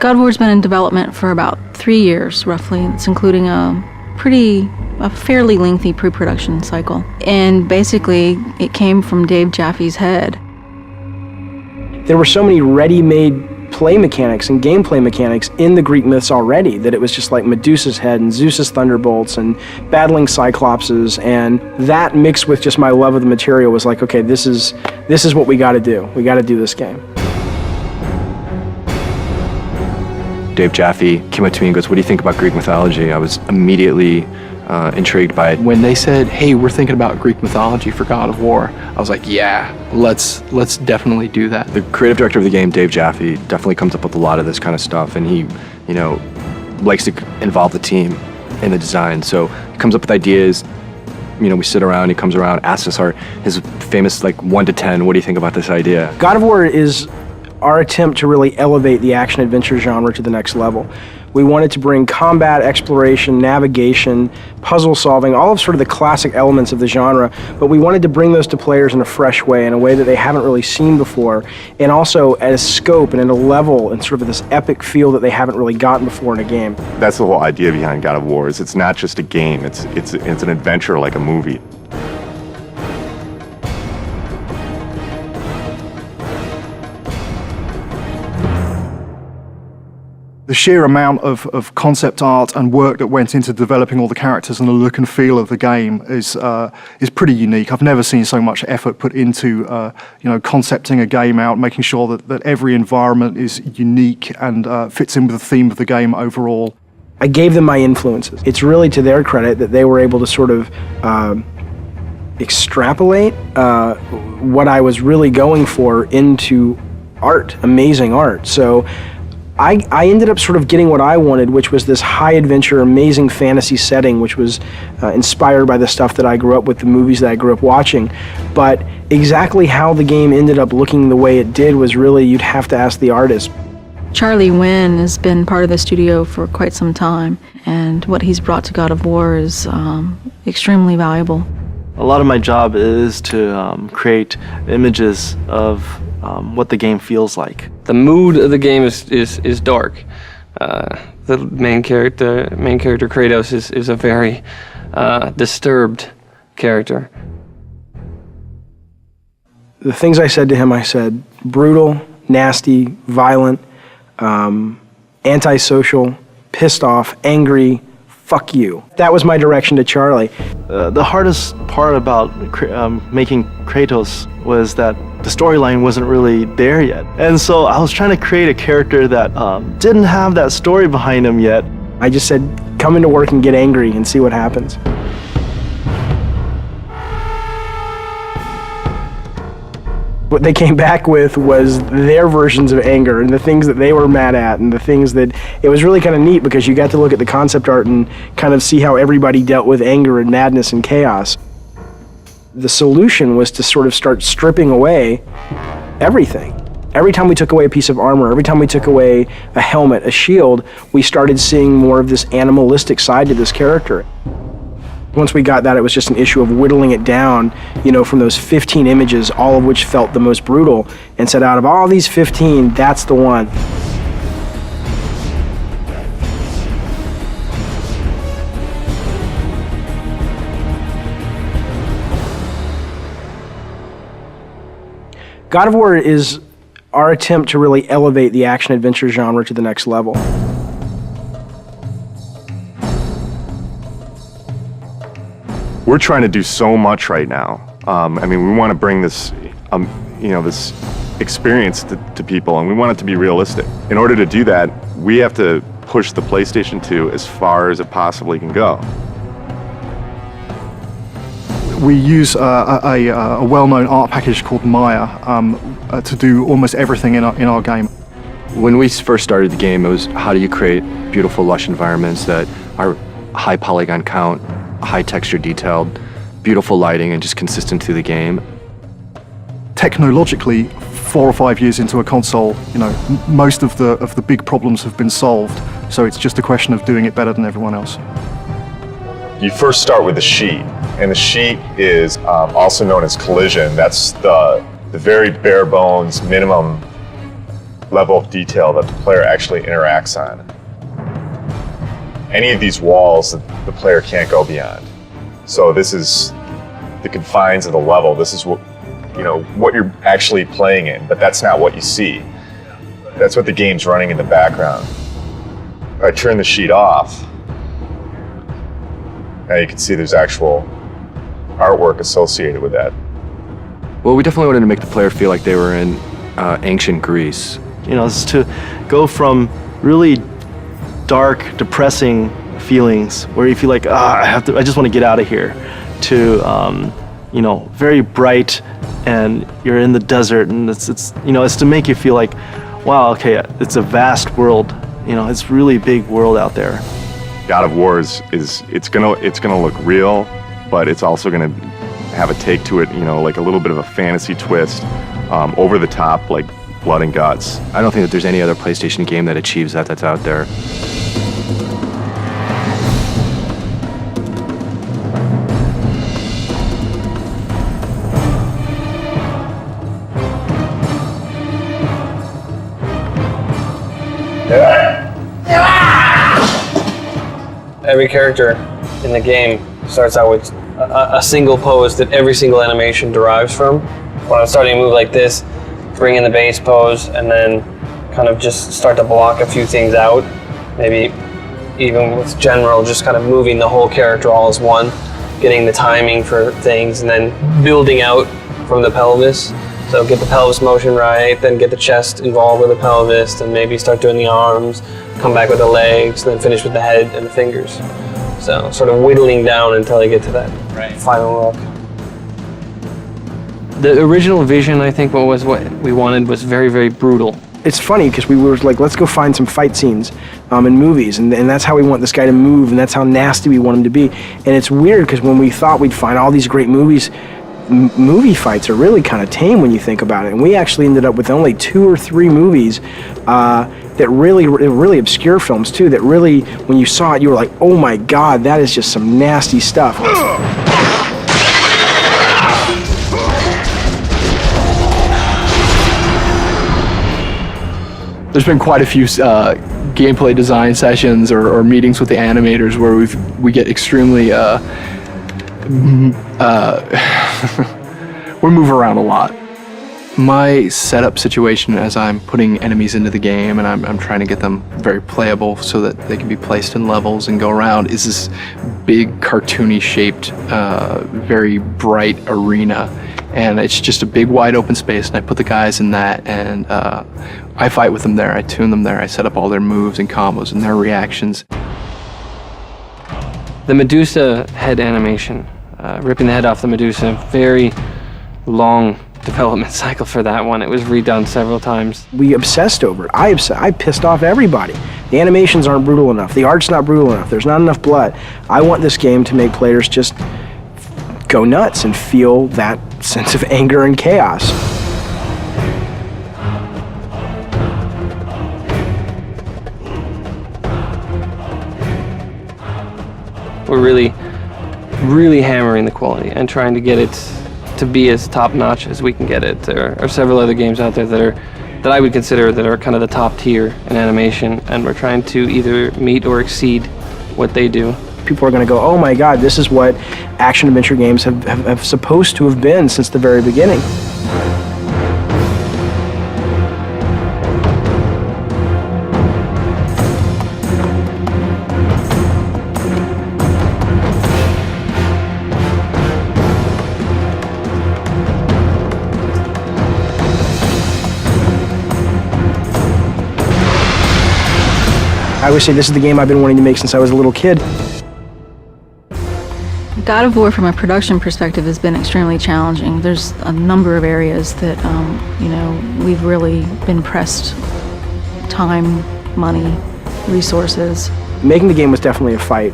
God of War's been in development for about 3 years, roughly. It's including a fairly lengthy pre-production cycle. And basically, it came from Dave Jaffe's head. There were so many ready-made play mechanics and gameplay mechanics in the Greek myths already that it was just like Medusa's head and Zeus's thunderbolts and battling Cyclopses, and that mixed with just my love of the material was like, okay, this is what we gotta do. We gotta do this game. Dave Jaffe came up to me and goes, "What do you think about Greek mythology?" I was immediately intrigued by it. When they said, "Hey, we're thinking about Greek mythology for God of War," I was like, "Yeah, let's definitely do that." The creative director of the game, Dave Jaffe, definitely comes up with a lot of this kind of stuff, and he, likes to involve the team in the design. So he comes up with ideas. We sit around. He comes around, asks us his famous 1 to 10. What do you think about this idea? God of War is our attempt to really elevate the action-adventure genre to the next level. We wanted to bring combat, exploration, navigation, puzzle solving, all of sort of the classic elements of the genre, but we wanted to bring those to players in a fresh way, in a way that they haven't really seen before, and also at a scope and at a level and sort of this epic feel that they haven't really gotten before in a game. That's the whole idea behind God of War, is it's not just a game, it's an adventure like a movie. The sheer amount of concept art and work that went into developing all the characters and the look and feel of the game is pretty unique. I've never seen so much effort put into concepting a game out, making sure that every environment is unique and fits in with the theme of the game overall. I gave them my influences. It's really to their credit that they were able to sort of extrapolate what I was really going for into art, amazing art. So I ended up sort of getting what I wanted, which was this high adventure, amazing fantasy setting, which was inspired by the stuff that I grew up with, the movies that I grew up watching. But exactly how the game ended up looking the way it did was really, you'd have to ask the artist. Charlie Wynn has been part of the studio for quite some time, and what he's brought to God of War is extremely valuable. A lot of my job is to create images of what the game feels like. The mood of the game is dark. The main character Kratos is a very disturbed character. The things I said to him, I said brutal, nasty, violent, antisocial, pissed off, angry, fuck you. That was my direction to Charlie. The hardest part about making Kratos was that the storyline wasn't really there yet. And so I was trying to create a character that didn't have that story behind him yet. I just said, come into work and get angry and see what happens. What they came back with was their versions of anger and the things that they were mad at and the things that, it was really kind of neat because you got to look at the concept art and kind of see how everybody dealt with anger and madness and chaos. The solution was to sort of start stripping away everything. Every time we took away a piece of armor, every time we took away a helmet, a shield, we started seeing more of this animalistic side to this character. Once we got that, it was just an issue of whittling it down, from those 15 images, all of which felt the most brutal, and said out of all these 15, that's the one. God of War is our attempt to really elevate the action-adventure genre to the next level. We're trying to do so much right now. We want to bring this, this experience to people, and we want it to be realistic. In order to do that, we have to push the PlayStation 2 as far as it possibly can go. We use a well-known art package called Maya to do almost everything in our game. When we first started the game, it was how do you create beautiful, lush environments that are high polygon count, high texture detailed, beautiful lighting, and just consistent through the game. Technologically, 4 or 5 years into a console, most of the big problems have been solved. So it's just a question of doing it better than everyone else. You first start with the sheet, and the sheet is also known as collision. That's the very bare bones minimum level of detail that the player actually interacts on. Any of these walls that the player can't go beyond. So this is the confines of the level. This is what, you know, what you're actually playing in, but that's not what you see. That's what the game's running in the background. If I turn the sheet off, now you can see there's actual artwork associated with that. Well, we definitely wanted to make the player feel like they were in ancient Greece. You know, it's to go from really dark, depressing feelings where you feel like, I just want to get out of here, to you know, very bright, and you're in the desert, and it's you know, it's to make you feel like, wow, okay, it's a vast world. You know, it's really big world out there. God of War is it's gonna look real, but it's also gonna have a take to it, you know, like a little bit of a fantasy twist, over the top, like blood and guts. I don't think that there's any other PlayStation game that achieves that that's out there. Every character in the game starts out with a single pose that every single animation derives from. When I'm starting to move like this, bring in the base pose, and then kind of just start to block a few things out. Maybe even with general, just kind of moving the whole character all as one, getting the timing for things, and then building out from the pelvis. So get the pelvis motion right, then get the chest involved with the pelvis, then maybe start doing the arms, come back with the legs, then finish with the head and the fingers. So sort of whittling down until you get to that final look. The original vision, I think, what we wanted was very, very brutal. It's funny because we were like, let's go find some fight scenes in movies, and that's how we want this guy to move, and that's how nasty we want him to be. And it's weird because when we thought we'd find all these great movies, movie fights are really kind of tame when you think about it. And we actually ended up with only 2 or 3 movies that really obscure films too, that really, when you saw it, you were like, oh my God, that is just some nasty stuff. There's been quite a few gameplay design sessions or meetings with the animators where we get extremely we move around a lot. My setup situation as I'm putting enemies into the game and I'm trying to get them very playable so that they can be placed in levels and go around is this big cartoony shaped, very bright arena. And it's just a big wide open space, and I put the guys in that, and I fight with them there, I tune them there, I set up all their moves and combos and their reactions. The Medusa head animation, ripping the head off the Medusa, very long development cycle for that one. It was redone several times. We obsessed over it. I pissed off everybody. The animations aren't brutal enough. The art's not brutal enough. There's not enough blood. I want this game to make players just go nuts and feel that sense of anger and chaos. We're really, really hammering the quality and trying to get it to be as top-notch as we can get it. There are several other games out there that I would consider that are kind of the top tier in animation, and we're trying to either meet or exceed what they do. People are going to go, oh my God, this is what action-adventure games have supposed to have been since the very beginning. I always say this is the game I've been wanting to make since I was a little kid. God of War, from a production perspective, has been extremely challenging. There's a number of areas that, we've really been pressed time, money, resources. Making the game was definitely a fight.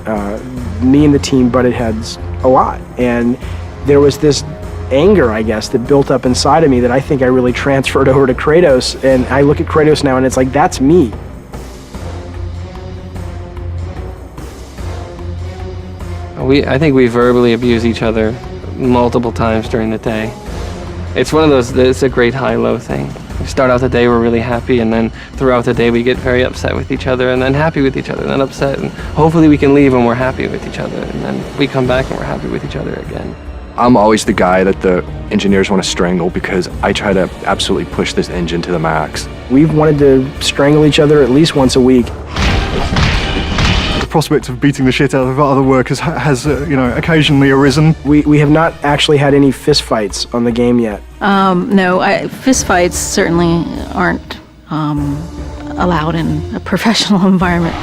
Me and the team butted heads a lot, and there was this anger, I guess, that built up inside of me that I think I really transferred over to Kratos, and I look at Kratos now and it's like, that's me. I think we verbally abuse each other multiple times during the day. It's one of those, it's a great high-low thing. We start out the day, we're really happy, and then throughout the day we get very upset with each other, and then happy with each other, and then upset, and hopefully we can leave and we're happy with each other, and then we come back and we're happy with each other again. I'm always the guy that the engineers want to strangle because I try to absolutely push this engine to the max. We've wanted to strangle each other at least once a week. The prospect of beating the shit out of other workers has occasionally arisen. We have not actually had any fist fights on the game yet. No, fist fights certainly aren't allowed in a professional environment.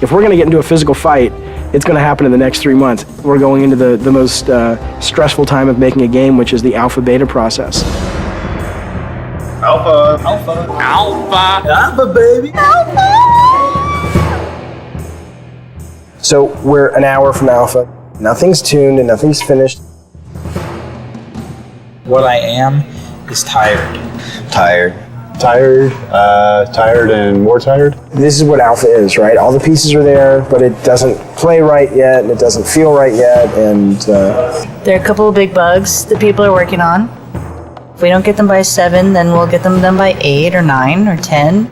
If we're going to get into a physical fight, it's going to happen in the next 3 months. We're going into the most stressful time of making a game, which is the alpha-beta process. Alpha. Alpha. Alpha. Alpha, baby. Alpha. So we're an hour from alpha. Nothing's tuned and nothing's finished. What I am is tired. Tired. Tired and more tired. This is what alpha is, right? All the pieces are there, but it doesn't play right yet, and it doesn't feel right yet, and... There are a couple of big bugs that people are working on. If we don't get them by 7, then we'll get them done by 8 or 9 or 10.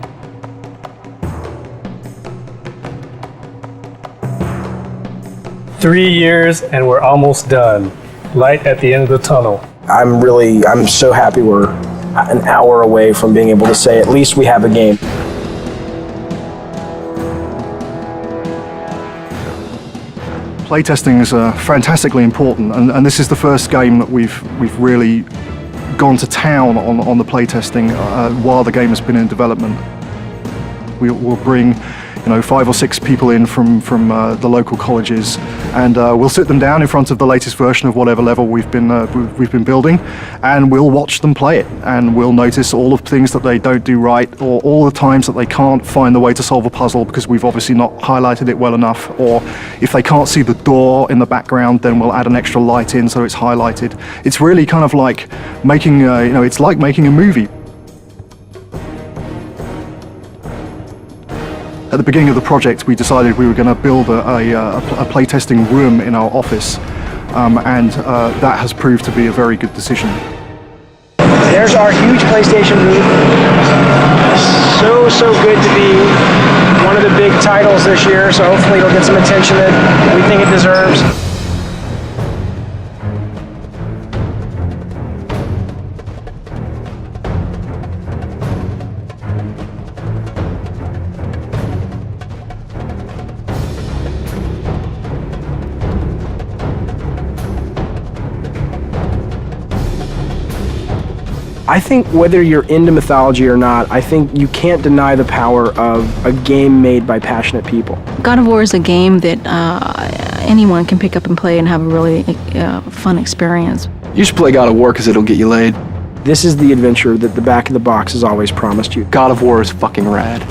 Three years and we're almost done. Light at the end of the tunnel. I'm so happy we're an hour away from being able to say at least we have a game. Playtesting is fantastically important, and this is the first game that we've really gone to town on the playtesting while the game has been in development. We'll bring 5 or 6 people in from the local colleges, and we'll sit them down in front of the latest version of whatever level we've been building, and we'll watch them play it, and we'll notice all of the things that they don't do right, or all the times that they can't find the way to solve a puzzle because we've obviously not highlighted it well enough, or if they can't see the door in the background, then we'll add an extra light in so it's highlighted. It's really kind of like making it's like making a movie. At the beginning of the project, we decided we were going to build a playtesting room in our office, and that has proved to be a very good decision. There's our huge PlayStation booth. So good to be one of the big titles this year, so hopefully it'll get some attention that we think it deserves. I think whether you're into mythology or not, I think you can't deny the power of a game made by passionate people. God of War is a game that anyone can pick up and play and have a really fun experience. You should play God of War because it'll get you laid. This is the adventure that the back of the box has always promised you. God of War is fucking rad.